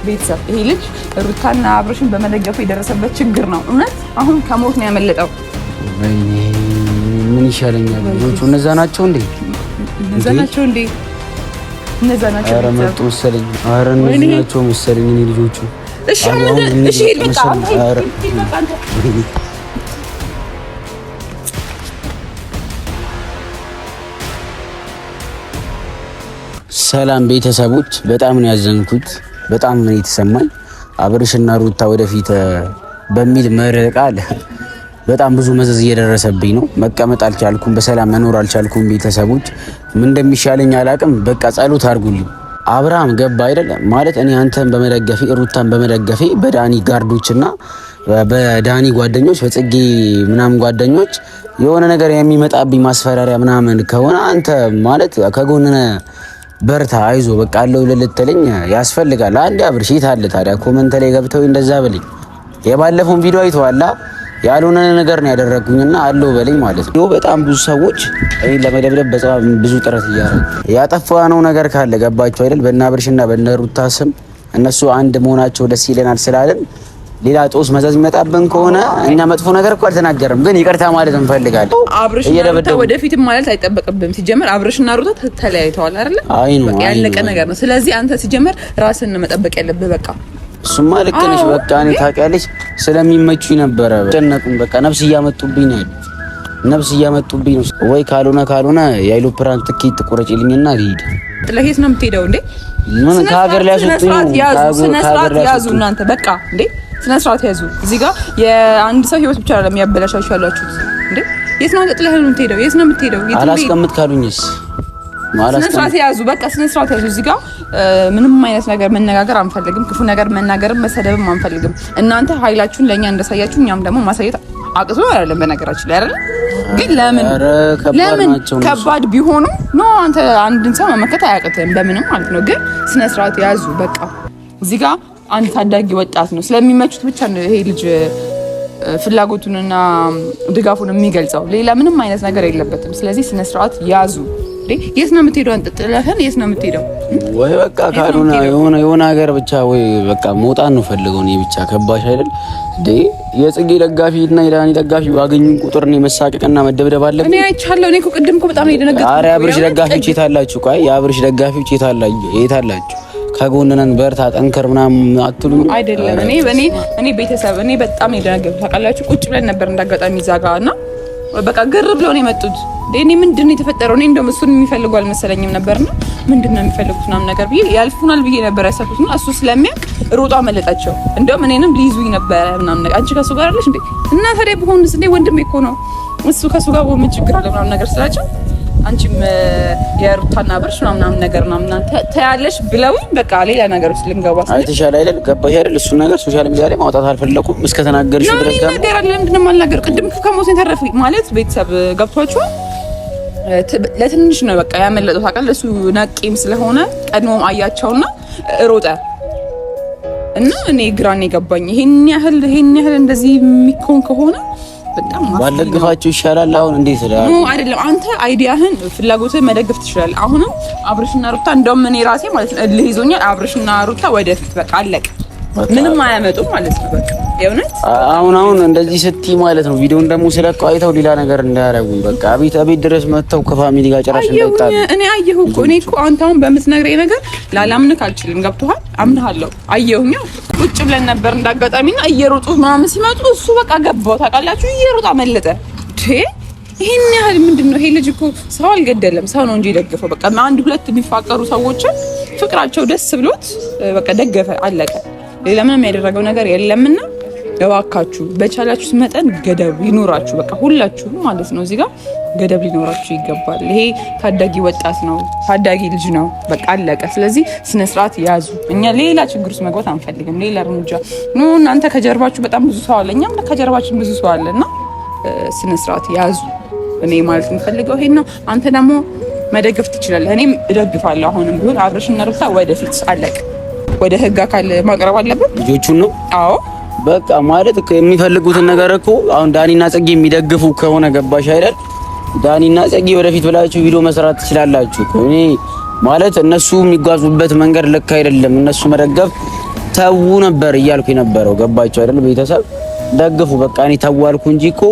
ቤተሰብ ይሄ ልጅ ሩታና አብርሽን በመደገፉ የደረሰበት ችግር ነው። እውነት አሁን ከሞት ነው ያመለጠው። ምን ይሻለኛል? ልጆቹ እነዛ ናቸው እንዴ? እነዛ ናቸው። ኧረ መጡ መሰለኝ። ኧረ እነዚህ ናቸው መሰለኝ እኔ ልጆቹ። እሺ በቃ ሰላም ቤተሰቦች፣ በጣም ነው ያዘንኩት። በጣም ነው የተሰማኝ። አብርሽና ሩታ ወደፊት በሚል መርህ ቃል በጣም ብዙ መዘዝ እየደረሰብኝ ነው። መቀመጥ አልቻልኩም፣ በሰላም መኖር አልቻልኩም። ቤተሰቦች ምን እንደሚሻለኝ አላቅም። በቃ ጸሎት አድርጉልኝ። አብርሃም ገባ አይደለም ማለት እኔ አንተን በመደገፌ ሩታን በመደገፌ በዳኒ ጋርዶችና በዳኒ ጓደኞች በጽጌ ምናምን ጓደኞች የሆነ ነገር የሚመጣብኝ ማስፈራሪያ ምናምን ከሆነ አንተ ማለት ከጎንነ በርታ አይዞ በቃ አለው ልልትለኝ ያስፈልጋል። አንድ አብርሽ ይታለ ታዲያ ኮመንት ላይ ገብተው እንደዛ በለኝ። የባለፈውን ቪዲዮ አይተዋላ ያልሆነ ነገር ነው ያደረኩኝና አለው በለኝ ማለት ነው። በጣም ብዙ ሰዎች እኔን ለመደብደብ በጣም ብዙ ጥረት እያደረጉ ያጠፋነው ነገር ካለ ገባቸው አይደል? በእነ አብርሽና በእነ ሩታ ስም እነሱ አንድ መሆናቸው ደስ ይለናል ስላለን ሌላ ጦስ መዘዝ የሚመጣብን ከሆነ እኛ መጥፎ ነገር እኮ አልተናገርም፣ ግን ይቅርታ ማለት እንፈልጋለን። አብርሽና ሩታ ወደፊትም ማለት አይጠበቅብም። ሲጀመር አብርሽና ሩታ ተለያይተዋል አይደል? በቃ ያለቀ ነገር ነው። ስለዚህ አንተ ሲጀመር ራስን መጠበቅ ያለብህ በቃ። እሱማ ልክ ነሽ። በቃ እኔ ታውቂያለሽ ስለሚመቹኝ ነበረ ጨነቁኝ። በቃ ነፍስ እያመጡብኝ ነው ወይ ካልሆነ የአይሎፕራን ትኬት ቁረጪልኝና ልሂድ። ለሄት ነው የምትሄደው እንዴ? ምን ከሀገር ሊያስወጡኝ ነው? ከሀገር ያዙ እናንተ በቃ እንዴ ስነ ስርዓት ያዙ። እዚህ ጋር የአንድ ሰው ህይወት ብቻ አይደለም ያበላሻችሁ ያላችሁት እንዴ። የት ነው ጥለህ የምትሄደው? የት ነው የምትሄደው? አላስቀምጥ ካሉኝስ ስነ ስርዓት ያዙ። በቃ ስነ ስርዓት ያዙ። እዚህ ጋር ምንም አይነት ነገር መነጋገር አንፈልግም። ክፉ ነገር መናገርም መሰደብም አንፈልግም። እናንተ ኃይላችሁን ለኛ እንደሳያችሁ እኛም ደግሞ ማሳየት አቅቶ አይደለም በነገራችን ላይ አይደል? ግን ለምን ከባድ ቢሆኑ ነው አንተ አንድን ሰው መመከት አያቅትም በምንም ማለት ነው። ግን ስነ ስርዓት ያዙ። በቃ እዚህ ጋር አንድ ታዳጊ ወጣት ነው። ስለሚመቹት ብቻ ነው ይሄ ልጅ ፍላጎቱንና ድጋፉን የሚገልጸው። ሌላ ምንም አይነት ነገር የለበትም። ስለዚህ ስነ ስርዓት ያዙ። የት ነው የምትሄደው? አንጥጥለህን የት ነው የምትሄደው? ወይ በቃ ካልሆነ የሆነ ሀገር ብቻ ወይ በቃ መውጣት ነው ፈልገው ነው ብቻ ከባሽ አይደል እንዴ? የጽጌ ደጋፊ እና የዳኒ ደጋፊ ባገኙን ቁጥር ነው መሳቀቅና መደብደብ አለብን። እኔ አይቻለሁ። እኔ እኮ ቅድም እኮ በጣም ነው የደነገጥኩት። ኧረ የአብርሽ ደጋፊዎች የት አላችሁ? ቆይ የአብርሽ ደጋፊዎች የት አላችሁ? ከጎንነን በርታ ጠንከር ምናምን አትሉኝ አይደለም? እኔ ቤተሰብ እኔ በጣም ነው የደነገጥኩት። ታውቃላችሁ ቁጭ ብለን ነበር እንዳጋጣሚ ዛጋና በቃ ግር ብለው ነው የመጡት። እኔ ምንድነው የተፈጠረው? እኔ እንደውም እሱን የሚፈልጉ አልመሰለኝም ነበርና ምንድነው የሚፈልጉት ምናምን ነገር ብዬ ያልፉናል ብዬ ነበር ያሰብኩት። እሱ ስለሚያውቅ ሮጦ አመለጣቸው። እንደውም እኔንም ሊይዙኝ ነበር ምናምን ነገር። አንቺ ከሱ ጋር አለሽ እንዴ? እና ታዲያ በሆንስ እንዴ ወንድሜ እኮ ነው እሱ ከሱ ጋር ምን ችግር አለ ምናምን ነገር ስላቸው አንቺም የሩታና አብርሽ ምናምን ነገር ምናምን ታያለሽ ብለውኝ በቃ ሌላ ነገር ውስጥ ልንገባ አይተሻል አይደል? ገባሽ አይደል? እሱ ነገር ሶሻል ሚዲያ ላይ ማውጣት አልፈለኩም እስከ ተናገርሽ ድረስ ጋር ነገር አለ። ምንድነው የማልናገር? ቅድም ከሞት ተረፍ ማለት ቤተሰብ ገብቷችኋል። ለትንሽ ነው በቃ ያመለጠው ታውቃለህ። እሱ ነቂም ስለሆነ ቀድሞም አያቸውና ሮጠ እና እኔ ግራኔ ገባኝ። ይሄን ያህል እንደዚህ የሚኮን ከሆነ በጣም ባለግፋችሁ ይሻላል። አሁን እንዴት ይላል? አይደለም አንተ አይዲያህን ፍላጎትህን መደገፍ ትችላለህ። አሁንም አብርሽና ሩታ እንደውም እኔ ራሴ ማለት ነው እልህ ይዞኛል። አብርሽና ሩታ ወደፊት በቃ አለቀ። ምንም አያመጡም ማለት ነው በቃ የእውነት አሁን እንደዚህ ስትይ ማለት ነው ቪዲዮን ደግሞ ስለቀው አይተው ሌላ ነገር እንዳያረጉኝ በቃ ቤት ድረስ መጥተው ከፋሚሊ ጋር ጨራሽ እንዳይጣሉ እኔ አየሁ እኮ እኔ እኮ አንተ አሁን በምትነግረኝ ነገር ላላምንህ አልችልም። ገብቶሃል? አምንሃለሁ። አየሁኛ ቁጭ ብለን ነበር እንዳጋጣሚና እየሮጡ ምናምን ሲመጡ እሱ በቃ ገባው ታውቃላችሁ። እየሮጣ አመለጠ። ይሄን ያህል ምንድነው? ይሄ ልጅ እኮ ሰው አልገደለም፣ ሰው ነው እንጂ የደገፈው። በቃ አንድ ሁለት የሚፋቀሩ ሰዎችን ፍቅራቸው ደስ ብሎት በቃ ደገፈ፣ አለቀ። ሌላ ምንም ያደረገው ነገር የለምና እባካችሁ በቻላችሁት መጠን ገደብ ይኖራችሁ። በቃ ሁላችሁም ማለት ነው እዚህ ጋር ገደብ ሊኖራችሁ ይገባል። ይሄ ታዳጊ ወጣት ነው፣ ታዳጊ ልጅ ነው። በቃ አለቀ። ስለዚህ ስነ ስርዓት ያዙ። እኛ ሌላ ችግር ውስጥ መግባት አንፈልግም። ሌላ እርምጃ ነው። እናንተ ከጀርባችሁ በጣም ብዙ ሰው አለ፣ እኛም ከጀርባችን ብዙ ሰው አለና ስነ ስርዓት ያዙ። እኔ ማለት የምፈልገው ይሄን ነው። አንተ ደግሞ መደገፍ ትችላለህ። እኔም እደግፋለሁ። አሁንም ቢሆን አብርሽና ሩታ ወደፊት አለቀ። ወደ ህግ አካል ማቅረብ አለበት ልጆቹን ነው። አዎ በቃ ማለት የሚፈልጉትን ነገር እኮ አሁን ዳኒና ጽጌ የሚደግፉ ከሆነ ገባሽ አይደል? ዳኒና ጽጌ ወደፊት ብላችሁ ቪዲዮ መስራት ትችላላችሁ እኮ። እኔ ማለት እነሱ የሚጓዙበት መንገድ ልክ አይደለም። እነሱ መደገፍ ተው ነበር እያልኩ የነበረው ገባችሁ አይደል? ቤተሰብ ደግፉ በቃ እኔ ተው አልኩ እንጂ እኮ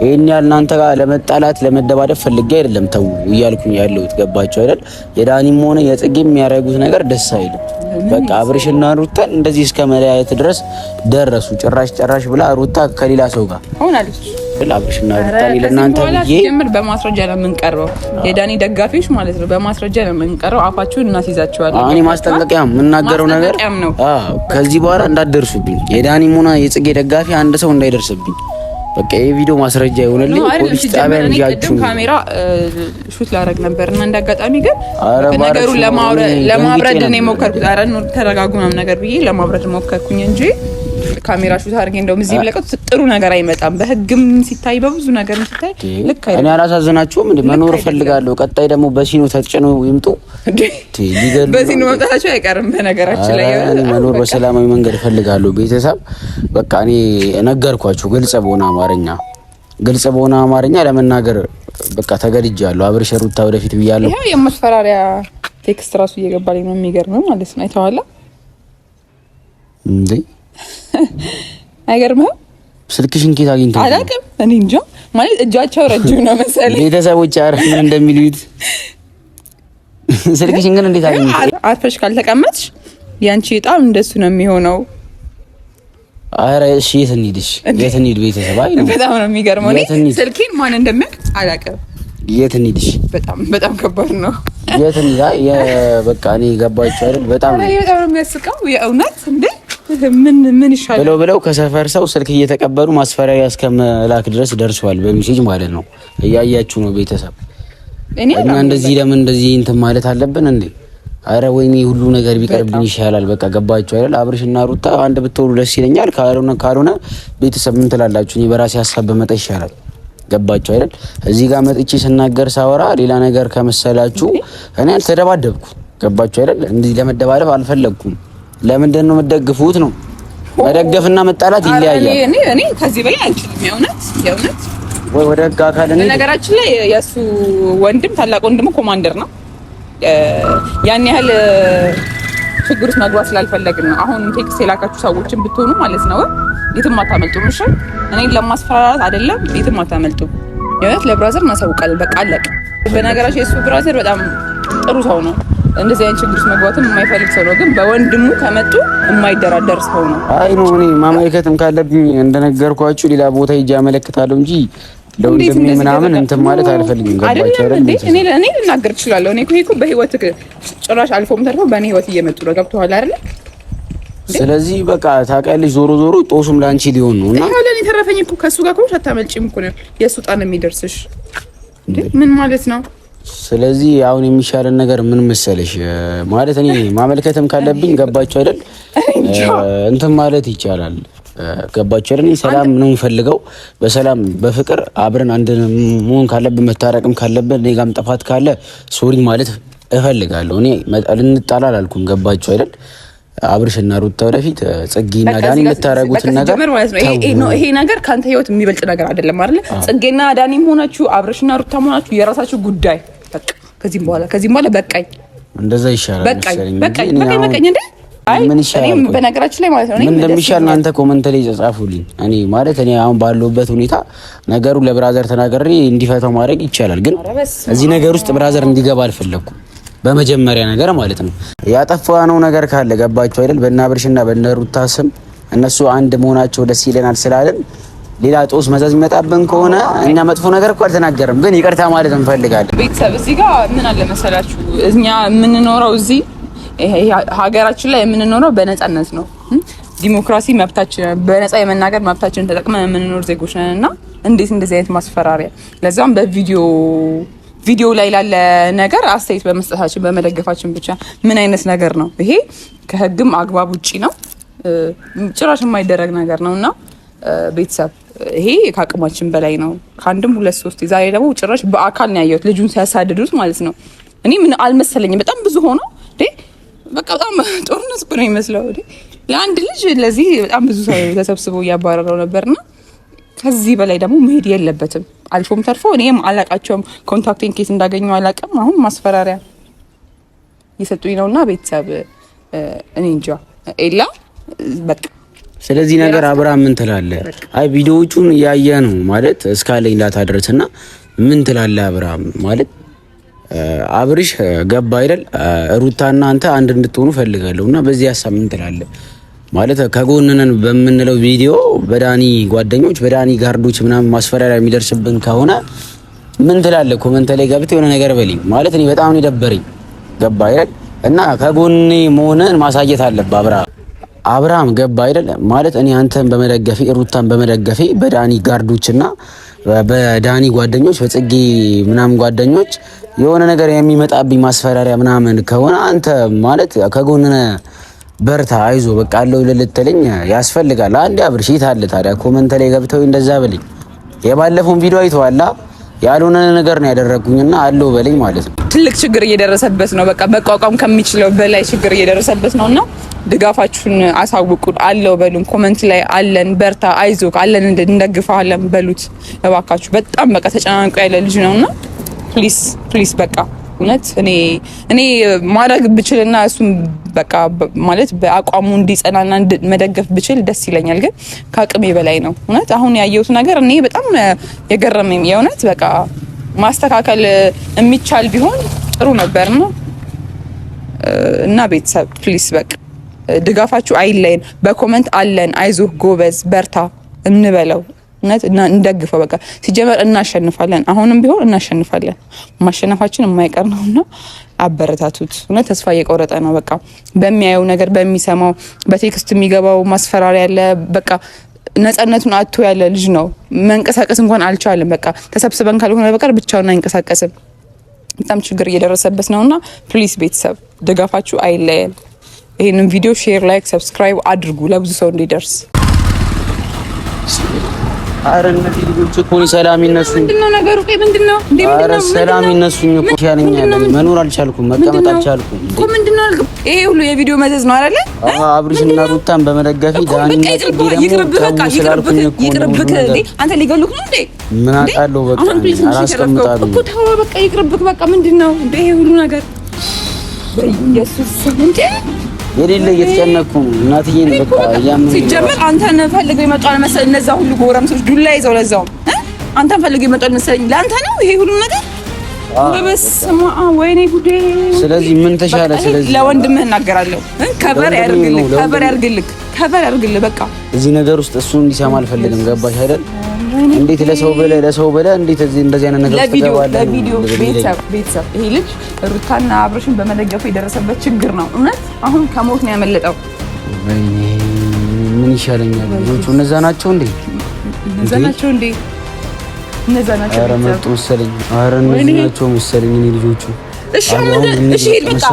ይሄን ያህል እናንተ ጋር ለመጣላት ለመደባደብ ፈልጌ አይደለም ተው እያልኩኝ ያለሁት ገባችሁ አይደል? የዳኒም ሆነ የጽጌ የሚያደርጉት ነገር ደስ አይልም። በቃ አብርሽና ሩታን እንደዚህ እስከ መለያየት ድረስ ደረሱ። ጭራሽ ብላ ሩታ ከሌላ ሰው ጋር ሆናለች። አብርሽና ሩታ ለእናንተ ብዬ ጀምር በማስረጃ ነው የምንቀርበው። የዳኒ ደጋፊዎች ማለት ነው በማስረጃ ነው የምንቀርበው። አፋችሁን እናስይዛቸዋለን። እኔ ማስጠንቀቂያ የምናገረው ነገር ከዚህ በኋላ እንዳትደርሱብኝ። የዳኒም ሆነ የጽጌ ደጋፊ አንድ ሰው እንዳይደርስብኝ በቃ ይሄ ቪዲዮ ማስረጃ ይሆንልኝ። ፖሊስ ጣቢያ እንዲያችሁ ካሜራ ሹት ላደርግ ነበር እና እንዳጋጣሚ ግን ነገሩን ለማብረድ ነው የሞከርኩት። ኧረ ተረጋጉ ምናምን ነገር ብዬ ለማብረድ ሞከርኩኝ እንጂ ካሜራ ሹት አድርጌ እንደውም እዚህ ብለቀው ጥሩ ነገር አይመጣም። በህግም ሲታይ በብዙ ነገር ሲታይ ልክ አይደለም። እኔ አላሳዝናችሁም እንዴ? መኖር ፈልጋለሁ። ቀጣይ ደግሞ በሲኖ ተጭነው ይምጡ ሊገሉ በሲኖ መምጣታቸው አይቀርም። በነገራችን ላይ መኖር በሰላማዊ መንገድ ፈልጋለሁ። ቤተሰብ በቃ እኔ ነገርኳችሁ ግልጽ በሆነ አማርኛ ለመናገር በቃ ተገድጃለሁ። አብርሽ ሩታ ወደፊት ብያለሁ። ይሄ የማስፈራሪያ ቴክስት ራሱ እየገባልኝ ነው። የሚገርም ማለት ነው። አይተዋላ እንዴ? አይገርምም? ስልክሽን ኬት አግኝተው አላውቅም። እኔ እንጃ ማለት እጃቸው ረጅም ነው መሰለኝ። ቤተሰቦች ምን እንደሚሉት ስልክሽን ግን እንዴት አግኝተው? አርፈሽ ካልተቀመጥሽ ያንቺ እጣም እንደሱ ነው የሚሆነው። አረ እሺ የት እንሂድ? ቤተሰብ አይ ነው በጣም ነው የሚገርመው። እኔ ስልኬን ማን እንደሚያውቅ አላውቅም። የት እንሂድሽ? በጣም ከባድ ነው። የት እንሂድ? በቃ እኔ ገባችሁ አይደል? በጣም ነው የሚያስቀው የእውነት እንዴ ምን ይሻላል ብለው ከሰፈር ሰው ስልክ እየተቀበሉ ማስፈራሪያ እስከመላክ ድረስ ደርሷል። በሚሴጅ ማለት ነው። እያያችሁ ነው ቤተሰብ። እና እንደዚህ እንትን ማለት አለብን እንዴ? አረ ወይኔ ሁሉ ነገር ቢቀርብኝ ይሻላል። በቃ ገባችሁ አይደል? አብርሽና ሩታ አንድ ብትወሩ ደስ ይለኛል። ካልሆነ ቤተሰብ ምን ትላላችሁ? እኔ በራሴ ሀሳብ በመጣ ይሻላል። ገባችሁ አይደል? እዚህ ጋር መጥቼ ስናገር ሳወራ ሌላ ነገር ከመሰላችሁ እኔ አልተደባደብኩ። ገባችሁ አይደል? እንዲህ ለመደባደብ አልፈለግኩም። ለምንድን ነው የምትደግፉት? ነው መደገፍና መጣላት ይለያያል። እኔ ከዚህ በላይ አልችልም። የእውነት ወይ ወደ ህግ አካል እኔ ነገራችን ላይ የሱ ወንድም ታላቅ ወንድም ኮማንደር ነው። ያን ያህል ችግር ውስጥ መግባት ስላልፈለግን ነው። አሁን ቴክስት የላካችሁ ሰዎችን ብትሆኑ ማለት ነው የትም አታመልጡም። እሺ እኔን ለማስፈራራት አይደለም፣ የትም አታመልጡም። የእውነት ለብራዘር እናሳውቃለን። በቃ አለቀ። በነገራችን የሱ ብራዘር በጣም ጥሩ ሰው ነው። እንደዚህ አይነት ችግር ውስጥ መግባትም የማይፈልግ ሰው ነው። ግን በወንድሙ ከመጡ የማይደራደር ሰው ነው። አይ ነው እኔ ማመልከትም ካለብኝ እንደነገርኳችሁ ሌላ ቦታ ሂጅ አመለክታለሁ እንጂ ለወንድሜ ምናምን እንትን ማለት አልፈልግም። ገባችሁ አይደል? እኔ ልናገር እችላለሁ። እኔ እኮ በህይወት ጭራሽ አልፎም ተርፎ በእኔ ህይወት እየመጡ ነው። ገብቶሃል አይደል? ስለዚህ በቃ ታውቂያለሽ፣ ዞሮ ጦሱም ላንቺ ሊሆን ነው እና ይሄው ለኔ ተረፈኝ እኮ ከሱ ጋር ኮሽ አታመልጪም እኮ ነው የሱ ጣን የሚደርስሽ። ምን ማለት ነው? ስለዚህ አሁን የሚሻለን ነገር ምን መሰለሽ፣ ማለት እኔ ማመልከትም ካለብኝ ገባችሁ አይደል? እንትን ማለት ይቻላል። ገባችሁ አይደል? ሰላም ነው የምፈልገው። በሰላም በፍቅር አብረን አንድ መሆን ካለብን መታረቅም ካለብን እኔ ጋርም ጥፋት ካለ ሶሪ ማለት እፈልጋለሁ። እኔ ልንጣላ አላልኩም። ገባችሁ አይደል? አብርሽና ሩታ ወደፊት ጽጌና ዳኒ የምታረጉትን ነገር ይሄ ነገር ካንተ ህይወት የሚበልጥ ነገር አይደለም አይደል? ጽጌና ዳኒም ሆናችሁ አብርሽና ሩታ ሆናችሁ የራሳችሁ ጉዳይ። በቃ ከዚህም በኋላ በቃኝ። እንደዛ ይሻላል መሰለኝ። በቃኝ እንዴ? አይ ምን ይሻላል? በነገራችን ላይ ማለት ነው ምን እንደሚሻል እናንተ ኮሜንት ላይ ጻፉልኝ። እኔ ማለት እኔ አሁን ባለውበት ሁኔታ ነገሩን ለብራዘር ተናግሬ እንዲፈታው ማድረግ ይቻላል። ግን እዚህ ነገር ውስጥ ብራዘር እንዲገባ አልፈለኩም። በመጀመሪያ ነገር ማለት ነው ያጠፋነው ነገር ካለ ገባችሁ አይደል? በእነ አብርሽና በእነ ሩታ ስም እነሱ አንድ መሆናቸው ደስ ይለናል ስላለን ሌላ ጦስ መዘዝ የሚመጣብን ከሆነ እኛ መጥፎ ነገር እኮ አልተናገርም፣ ግን ይቅርታ ማለት እንፈልጋለን። ቤተሰብ እዚህ ጋር ምን አለ መሰላችሁ፣ እኛ የምንኖረው እዚህ ሀገራችን ላይ የምንኖረው በነፃነት ነው። ዲሞክራሲ መብታችን፣ በነፃ የመናገር መብታችንን ተጠቅመን የምንኖር ዜጎች ነን እና እንዴት እንደዚህ አይነት ማስፈራሪያ ለዛም ቪዲዮ ላይ ላለ ነገር አስተያየት በመስጠታችን በመደገፋችን ብቻ ምን አይነት ነገር ነው ይሄ? ከህግም አግባብ ውጪ ነው፣ ጭራሽ የማይደረግ ነገር ነው እና ቤተሰብ ይሄ ከአቅማችን በላይ ነው። ከአንድም 2-3 ዛሬ ደግሞ ጭራሽ በአካል ነው ያየሁት ልጁን ሲያሳድዱት ማለት ነው። እኔ ምን አልመሰለኝም፣ በጣም ብዙ ሆኖ በቃ በጣም ጦርነት እኮ ነው የሚመስለው። ለአንድ ልጅ ለዚህ በጣም ብዙ ሰው ተሰብስበው እያባረረው ነበርና ከዚህ በላይ ደግሞ መሄድ የለበትም። አልፎም ተርፎ እኔም አላቃቸውም፣ ኮንታክቴን ኬት እንዳገኘው አላቅም። አሁን ማስፈራሪያ እየሰጡኝ ነውና ቤተሰብ እኔ እንጃ ኤላ በቃ ስለዚህ ነገር አብርሃም ምን ትላለህ? አይ ቪዲዮዎቹን ያየ ነው ማለት እስካለኝ ላታደርስና ምን ትላለህ አብርሃም? ማለት አብርሽ ገባ አይደል? ሩታና አንተ አንድ እንድትሆኑ ፈልጋለሁና በዚህ ሀሳብ ምን ትላለህ? ማለት ከጎንነን በምንለው ቪዲዮ በዳኒ ጓደኞች በዳኒ ጋርዶች ምናምን ማስፈራሪያ የሚደርስብን ከሆነ ምን ትላለህ? ኮሜንት ላይ ገብተህ የሆነ ነገር በልኝ። ማለት እኔ በጣም ነው የደበረኝ። ገባ አይደል? እና ከጎኔ መሆንን ማሳየት አለብህ አብርሃም ገባ አይደል? ማለት እኔ አንተን በመደገፌ ሩታን በመደገፌ በዳኒ ጋርዶችና በዳኒ ጓደኞች በጽጌ ምናምን ጓደኞች የሆነ ነገር የሚመጣብኝ ማስፈራሪያ ምናምን ከሆነ አንተ ማለት ከጎንነ በርታ፣ አይዞ በቃ አለው ልልትልኝ ያስፈልጋል። አንዴ አብርሽ ይታለ ታዲያ ኮሜንት ላይ ገብተው እንደዛ በልኝ። የባለፈውን ቪዲዮ አይተዋላ ያልሆነ ነገር ነው ያደረጉኝና አለው በልኝ ማለት ነው። ትልቅ ችግር እየደረሰበት ነው። በቃ መቋቋም ከሚችለው በላይ ችግር እየደረሰበት ነውና ድጋፋችሁን አሳውቁን። አለው በሉን። ኮሜንት ላይ አለን፣ በርታ፣ አይዞህ፣ አለን እንደግፋለን በሉት እባካችሁ። በጣም በቃ ተጨናንቆ ያለ ልጅ ነውና ፕሊስ በቃ እውነት እኔ ማድረግ ብችልና እሱም በቃ ማለት በአቋሙ እንዲጸናና መደገፍ ብችል ደስ ይለኛል። ግን ከአቅሜ በላይ ነው እውነት። አሁን ያየሁት ነገር እኔ በጣም የገረመኝ የእውነት በቃ ማስተካከል የሚቻል ቢሆን ጥሩ ነበር ነው እና ቤተሰብ ፕሊስ በቃ ድጋፋችሁ አይለየን። በኮሜንት አለን፣ አይዞህ፣ ጎበዝ፣ በርታ እንበለው እውነት እና እንደግፈው። በቃ ሲጀመር እናሸንፋለን። አሁንም ቢሆን እናሸንፋለን። ማሸነፋችን የማይቀር ነውና አበረታቱት። እውነት ተስፋ እየቆረጠ ነው። በቃ በሚያየው ነገር በሚሰማው በቴክስት የሚገባው ማስፈራሪያ ያለ በቃ ነፃነቱን አጥቶ ያለ ልጅ ነው። መንቀሳቀስ እንኳን አልቻለም። በቃ ተሰብስበን ካልሆነ በቀር ብቻውን አይንቀሳቀስም። በጣም ችግር እየደረሰበት ነውና ፕሊስ ቤተሰብ ድጋፋችሁ አይለየን። ይሄንን ቪዲዮ ሼር፣ ላይክ፣ ሰብስክራይብ አድርጉ ለብዙ ሰው እንዲደርስ። አረ እነዚህ ልጆች እኮ ሰላም ይነሱ። ምንድነው ነገሩ? ምንድነው እንዴ? ምንድነው ሰላም ይነሱኝ እኮ ያለኛል። መኖር አልቻልኩም፣ መቀመጥ አልቻልኩም። እኮ ምንድነው? ይሄ ሁሉ የቪዲዮ መዘዝ ነው አይደለ? አብርሽና ሩታን በመደገፊ ዳኒ ይቅርብህ፣ በቃ ይቅርብህ። እንዴ አንተ ሊገሉክ ነው እንዴ? ምን አውቃለሁ። በቃ አላስቀምጣለሁ እኮ ተው፣ በቃ ይቅርብህ። በቃ ምንድነው እንዴ ይሄ ሁሉ ነገር? በኢየሱስ እንዴ የሌለ እየተጨነኩ እናትዬን በቃ ያምን ሲጀምር አንተን ፈልገው ይመጣል መሰለኝ። እነዛ ሁሉ ጎረምሶች ዱላ ይዘው ለዛው አንተን ፈልገው ይመጣል መሰለኝ። ለአንተ ነው ይሄ ሁሉ ነገር? በስመ አብ ወይኔ ጉዴ። ስለዚህ ምን ተሻለ? ስለዚህ ለወንድምህ እናገራለሁ። ከበር ያርግልህ። በቃ እዚህ ነገር ውስጥ እሱ እንዲሰማ አልፈልግም። ገባሽ አይደል? እንዴት ለሰው በለ እንዴት እንደዚህ አይነት ነገር ተገባለ? ለቪዲዮ ቤተሰብ ይሄ ልጅ ሩታና አብርሽን በመደገፉ የደረሰበት ችግር ነው። እውነት አሁን ከሞት ነው ያመለጠው። ምን ይሻለኛል? ልጆቹ እነዛ ናቸው እንዴ? ኧረ መጡ መሰለኝ። ኧረ እነዚህ ናቸው መሰለኝ ልጆቹ። እሺ በቃ